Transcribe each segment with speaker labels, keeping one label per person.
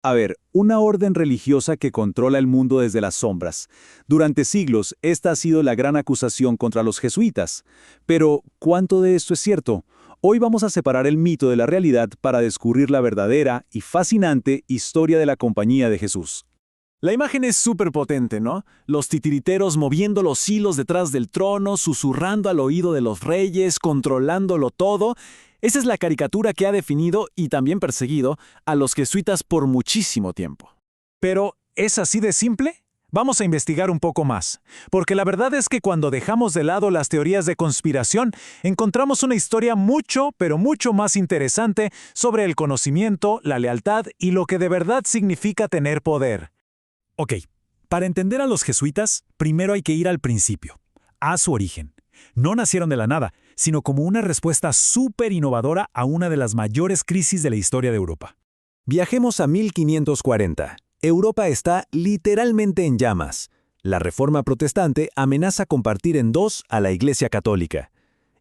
Speaker 1: A ver, una orden religiosa que controla el mundo desde las sombras. Durante siglos, esta ha sido la gran acusación contra los jesuitas. Pero, ¿cuánto de esto es cierto? Hoy vamos a separar el mito de la realidad para descubrir la verdadera y fascinante historia de la Compañía de Jesús.
Speaker 2: La imagen es súper potente, ¿no? Los titiriteros moviendo los hilos detrás del trono, susurrando al oído de los reyes, controlándolo todo. Esa es la caricatura que ha definido y también perseguido a los jesuitas por muchísimo tiempo.
Speaker 3: Pero, ¿es así de simple? Vamos a investigar un poco más, porque la verdad es que cuando dejamos de lado las teorías de conspiración, encontramos una historia mucho, pero mucho más interesante sobre el conocimiento, la lealtad y lo que de verdad significa tener poder. Ok, para entender a los jesuitas, primero hay que ir al principio, a su origen. No nacieron de la nada, sino como una respuesta súper innovadora a una de las mayores crisis de la historia de Europa.
Speaker 4: Viajemos a 1540. Europa está literalmente en llamas. La Reforma Protestante amenaza con partir en dos a la Iglesia Católica.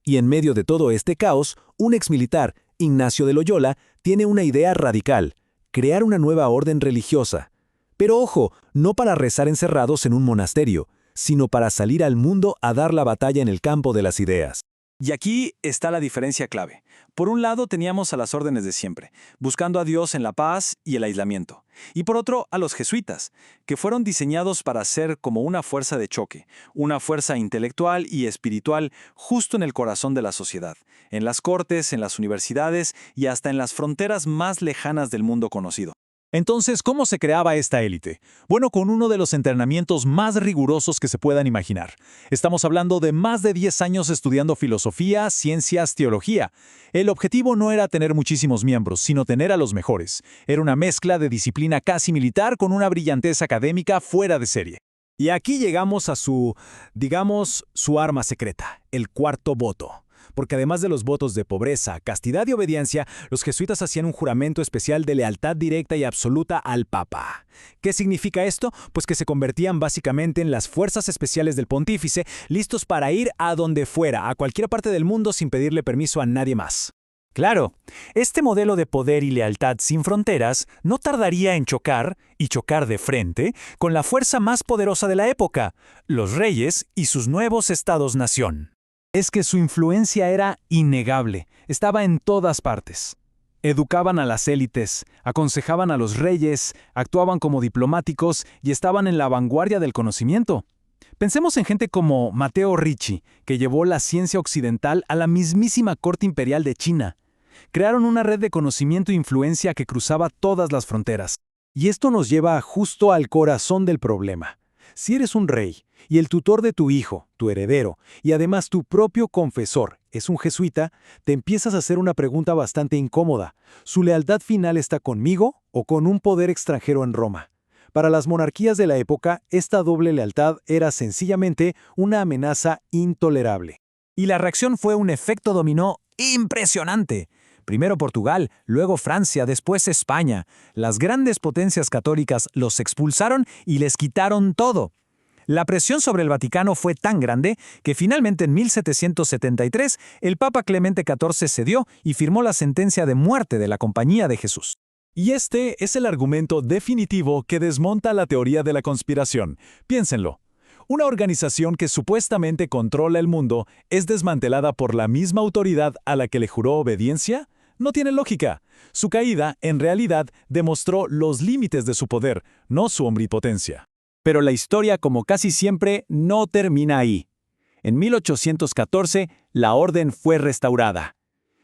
Speaker 4: Y en medio de todo este caos, un exmilitar, Ignacio de Loyola, tiene una idea radical: crear una nueva orden religiosa. Pero ojo, no para rezar encerrados en un monasterio, sino para salir al mundo a dar la batalla en el campo de las ideas.
Speaker 2: Y aquí está la diferencia clave. Por un lado teníamos a las órdenes de siempre, buscando a Dios en la paz y el aislamiento. Y por otro, a los jesuitas, que fueron diseñados para ser como una fuerza de choque, una fuerza intelectual y espiritual justo en el corazón de la sociedad, en las cortes, en las universidades y hasta en las fronteras más lejanas del mundo conocido.
Speaker 3: Entonces, ¿cómo se creaba esta élite? Bueno, con uno de los entrenamientos más rigurosos que se puedan imaginar. Estamos hablando de más de 10 años estudiando filosofía, ciencias, teología. El objetivo no era tener muchísimos miembros, sino tener a los mejores. Era una mezcla de disciplina casi militar con una brillantez académica fuera de serie. Y aquí llegamos a su arma secreta, el cuarto voto. Porque además de los votos de pobreza, castidad y obediencia, los jesuitas hacían un juramento especial de lealtad directa y absoluta al Papa. ¿Qué significa esto? Pues que se convertían básicamente en las fuerzas especiales del pontífice, listos para ir a donde fuera, a cualquier parte del mundo sin pedirle permiso a nadie más. Claro, este modelo de poder y lealtad sin fronteras no tardaría en chocar, y chocar de frente, con la fuerza más poderosa de la época, los reyes y sus nuevos estados-nación. Es que su influencia era innegable, estaba en todas partes. Educaban a las élites, aconsejaban a los reyes, actuaban como diplomáticos y estaban en la vanguardia del conocimiento. Pensemos en gente como Matteo Ricci, que llevó la ciencia occidental a la mismísima corte imperial de China. Crearon una red de conocimiento e influencia que cruzaba todas las fronteras. Y esto nos lleva justo al corazón del problema. Si eres un rey, y el tutor de tu hijo, tu heredero, y además tu propio confesor es un jesuita, te empiezas a hacer una pregunta bastante incómoda. ¿Su lealtad final está conmigo o con un poder extranjero en Roma? Para las monarquías de la época, esta doble lealtad era sencillamente una amenaza intolerable. Y la reacción fue un efecto dominó impresionante. Primero Portugal, luego Francia, después España. Las grandes potencias católicas los expulsaron y les quitaron todo. La presión sobre el Vaticano fue tan grande que finalmente en 1773 el Papa Clemente XIV cedió y firmó la sentencia de muerte de la Compañía de Jesús. Y este es el argumento definitivo que desmonta la teoría de la conspiración. Piénsenlo. Una organización que supuestamente controla el mundo es desmantelada por la misma autoridad a la que le juró obediencia. No tiene lógica. Su caída, en realidad, demostró los límites de su poder, no su omnipotencia. Pero la historia, como casi siempre, no termina ahí. En 1814, la orden fue restaurada.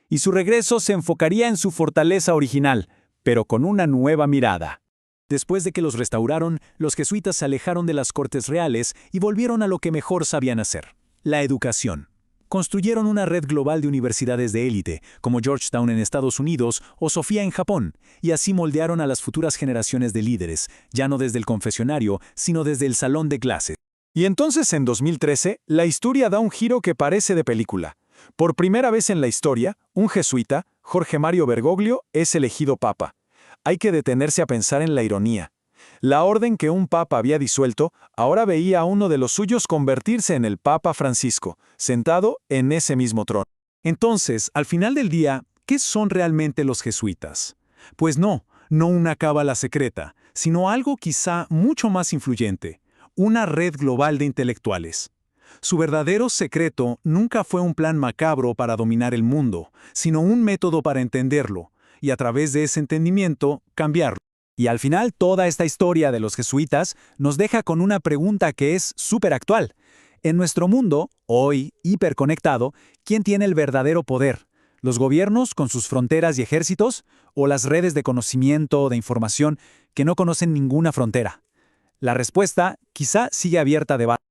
Speaker 3: Y su regreso se enfocaría en su fortaleza original, pero con una nueva mirada. Después de que los restauraron, los jesuitas se alejaron de las cortes reales y volvieron a lo que mejor sabían hacer: la educación. Construyeron una red global de universidades de élite, como Georgetown en Estados Unidos o Sofía en Japón, y así moldearon a las futuras generaciones de líderes, ya no desde el confesionario, sino desde el salón de clases. Y entonces, en 2013, la historia da un giro que parece de película. Por primera vez en la historia, un jesuita, Jorge Mario Bergoglio, es elegido papa. Hay que detenerse a pensar en la ironía. La orden que un papa había disuelto, ahora veía a uno de los suyos convertirse en el Papa Francisco, sentado en ese mismo trono. Entonces, al final del día, ¿qué son realmente los jesuitas? Pues no
Speaker 5: no una cábala secreta, sino algo quizá mucho más influyente, una red global de intelectuales. Su verdadero secreto nunca fue un plan macabro para dominar el mundo, sino un método para entenderlo, y a través de ese entendimiento, cambiarlo.
Speaker 3: Y al final, toda esta historia de los jesuitas nos deja con una pregunta que es súper actual. En nuestro mundo, hoy hiperconectado, ¿quién tiene el verdadero poder? ¿Los gobiernos con sus fronteras y ejércitos? ¿O las redes de conocimiento o de información que no conocen ninguna frontera? La respuesta quizá sigue abierta a debate.